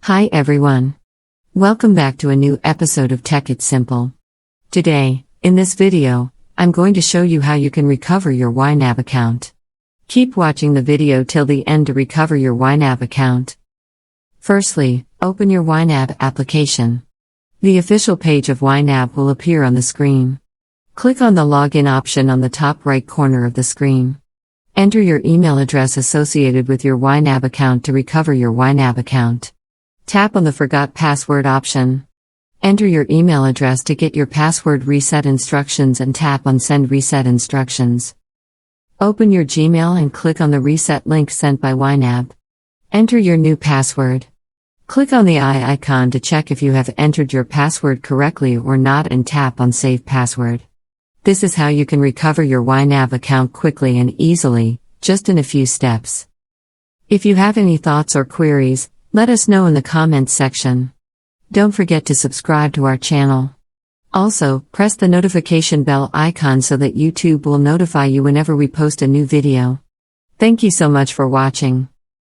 Hi everyone. Welcome back to a new episode of Tech It's Simple. Today, in this video, I'm going to show you how you can recover your YNAB account. Keep watching the video till the end to recover your YNAB account. Firstly, open your YNAB application. The official page of YNAB will appear on the screen. Click on the Login option on the top right corner of the screen. Enter your email address associated with your YNAB account to recover your YNAB account. Tap on the Forgot Password option. Enter your email address to get your password reset instructions and tap on Send Reset Instructions. Open your Gmail and click on the reset link sent by YNAB. Enter your new password. Click on the eye icon to check if you have entered your password correctly or not and tap on Save Password. This is how you can recover your YNAB account quickly and easily, just in a few steps. If you have any thoughts or queries, let us know in the comments section. Don't forget to subscribe to our channel. Also, press the notification bell icon so that YouTube will notify you whenever we post a new video. Thank you so much for watching.